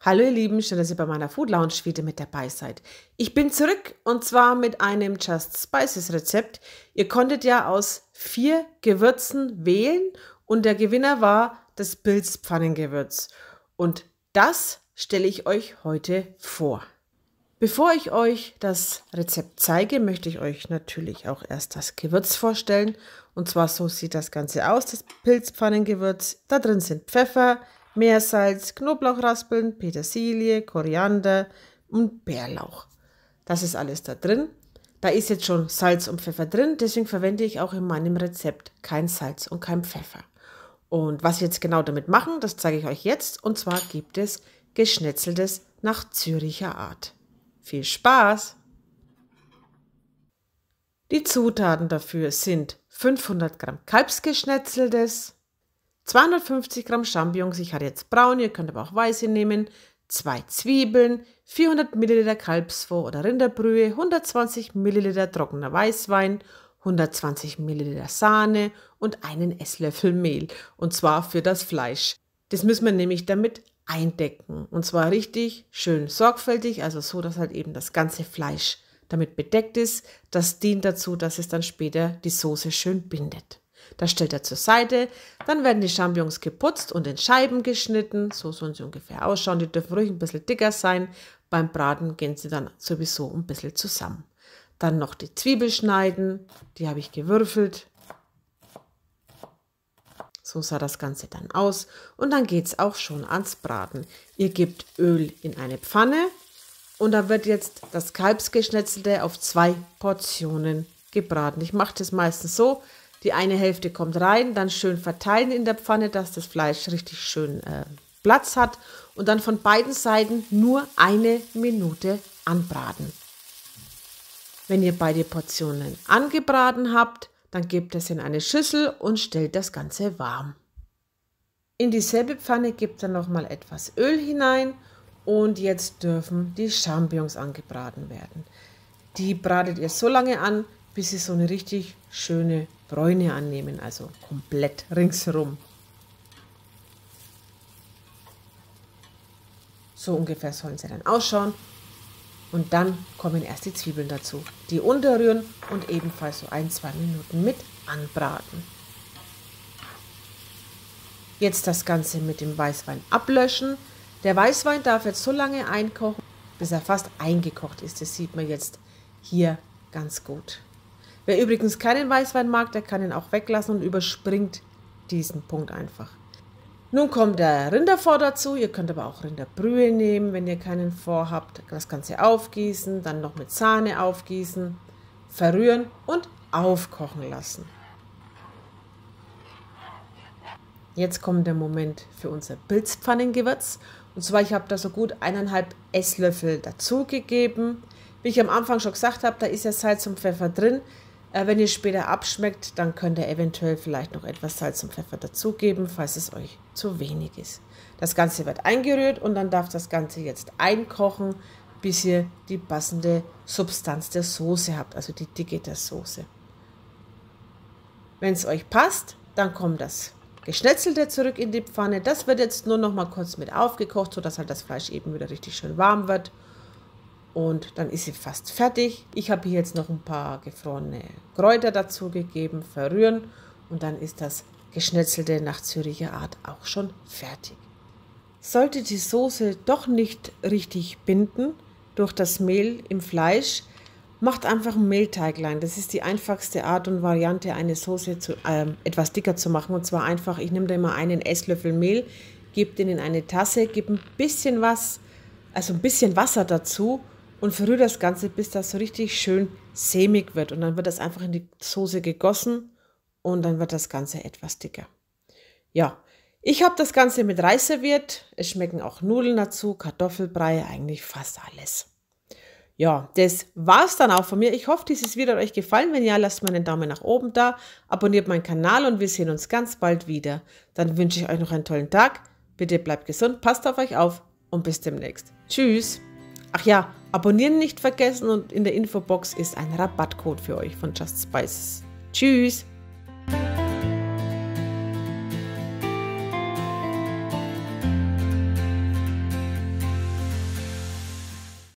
Hallo ihr Lieben, schön, dass ihr bei meiner Food Lounge wieder mit dabei seid. Ich bin zurück und zwar mit einem Just Spices Rezept. Ihr konntet ja aus 4 Gewürzen wählen und der Gewinner war das Pilzpfannengewürz. Und das stelle ich euch heute vor. Bevor ich euch das Rezept zeige, möchte ich euch natürlich auch erst das Gewürz vorstellen. Und zwar so sieht das Ganze aus, das Pilzpfannengewürz. Da drin sind Pfeffer, Meersalz, Knoblauchraspeln, Petersilie, Koriander und Bärlauch. Das ist alles da drin. Da ist jetzt schon Salz und Pfeffer drin, deswegen verwende ich auch in meinem Rezept kein Salz und kein Pfeffer. Und was wir jetzt genau damit machen, das zeige ich euch jetzt. Und zwar gibt es Geschnetzeltes nach Züricher Art. Viel Spaß! Die Zutaten dafür sind 500 Gramm Kalbsgeschnetzeltes, 250 Gramm Champignons, ich hatte jetzt braun, ihr könnt aber auch weiße nehmen, 2 Zwiebeln, 400 Milliliter Kalbsfond oder Rinderbrühe, 120 Milliliter trockener Weißwein, 120 Milliliter Sahne und einen Esslöffel Mehl. Und zwar für das Fleisch. Das müssen wir nämlich damit eindecken. Und zwar richtig schön sorgfältig, also so, dass halt eben das ganze Fleisch damit bedeckt ist. Das dient dazu, dass es dann später die Soße schön bindet. Das stellt er zur Seite, dann werden die Champignons geputzt und in Scheiben geschnitten, so sollen sie ungefähr ausschauen, die dürfen ruhig ein bisschen dicker sein, beim Braten gehen sie dann sowieso ein bisschen zusammen. Dann noch die Zwiebel schneiden, die habe ich gewürfelt, so sah das Ganze dann aus und dann geht es auch schon ans Braten. Ihr gebt Öl in eine Pfanne und da wird jetzt das Kalbsgeschnetzelte auf 2 Portionen gebraten. Ich mache das meistens so, die eine Hälfte kommt rein, dann schön verteilen in der Pfanne, dass das Fleisch richtig schön Platz hat und dann von beiden Seiten nur 1 Minute anbraten. Wenn ihr beide Portionen angebraten habt, dann gebt es in eine Schüssel und stellt das Ganze warm. In dieselbe Pfanne gebt ihr nochmal etwas Öl hinein und jetzt dürfen die Champignons angebraten werden. Die bratet ihr so lange an, bis sie so eine richtig schöne Bräune annehmen, also komplett ringsherum. So ungefähr sollen sie dann ausschauen. Und dann kommen erst die Zwiebeln dazu. Die unterrühren und ebenfalls so 1-2 Minuten mit anbraten. Jetzt das Ganze mit dem Weißwein ablöschen. Der Weißwein darf jetzt so lange einkochen, bis er fast eingekocht ist. Das sieht man jetzt hier ganz gut. Wer übrigens keinen Weißwein mag, der kann ihn auch weglassen und überspringt diesen Punkt einfach. Nun kommt der Rinderfond dazu. Ihr könnt aber auch Rinderbrühe nehmen, wenn ihr keinen Fond habt. Das Ganze aufgießen, dann noch mit Sahne aufgießen, verrühren und aufkochen lassen. Jetzt kommt der Moment für unser Pilzpfannengewürz. Und zwar, ich habe da so gut 1,5 Esslöffel dazugegeben. Wie ich am Anfang schon gesagt habe, da ist ja Salz und Pfeffer drin. Wenn ihr später abschmeckt, dann könnt ihr eventuell vielleicht noch etwas Salz und Pfeffer dazugeben, falls es euch zu wenig ist. Das Ganze wird eingerührt und dann darf das Ganze jetzt einkochen, bis ihr die passende Substanz der Soße habt, also die Dicke der Soße. Wenn es euch passt, dann kommt das Geschnetzelte zurück in die Pfanne. Das wird jetzt nur noch mal kurz mit aufgekocht, sodass halt das Fleisch eben wieder richtig schön warm wird. Und dann ist sie fast fertig. Ich habe hier jetzt noch ein paar gefrorene Kräuter dazu gegeben, verrühren und dann ist das Geschnetzelte nach Züricher Art auch schon fertig. Sollte die Soße doch nicht richtig binden durch das Mehl im Fleisch, macht einfach ein Mehlteiglein. Das ist die einfachste Art und Variante, eine Soße etwas dicker zu machen. Und zwar einfach, ich nehme da immer einen Esslöffel Mehl, gebe den in eine Tasse, gebe ein bisschen Wasser dazu und verrühre das Ganze, bis das so richtig schön sämig wird. Und dann wird das einfach in die Soße gegossen und dann wird das Ganze etwas dicker. Ja, ich habe das Ganze mit Reis serviert. Es schmecken auch Nudeln dazu, Kartoffelbrei, eigentlich fast alles. Ja, das war es dann auch von mir. Ich hoffe, dieses Video hat euch gefallen. Wenn ja, lasst mir einen Daumen nach oben da, abonniert meinen Kanal und wir sehen uns ganz bald wieder. Dann wünsche ich euch noch einen tollen Tag. Bitte bleibt gesund, passt auf euch auf und bis demnächst. Tschüss! Ach ja, abonnieren nicht vergessen und in der Infobox ist ein Rabattcode für euch von Just Spices. Tschüss!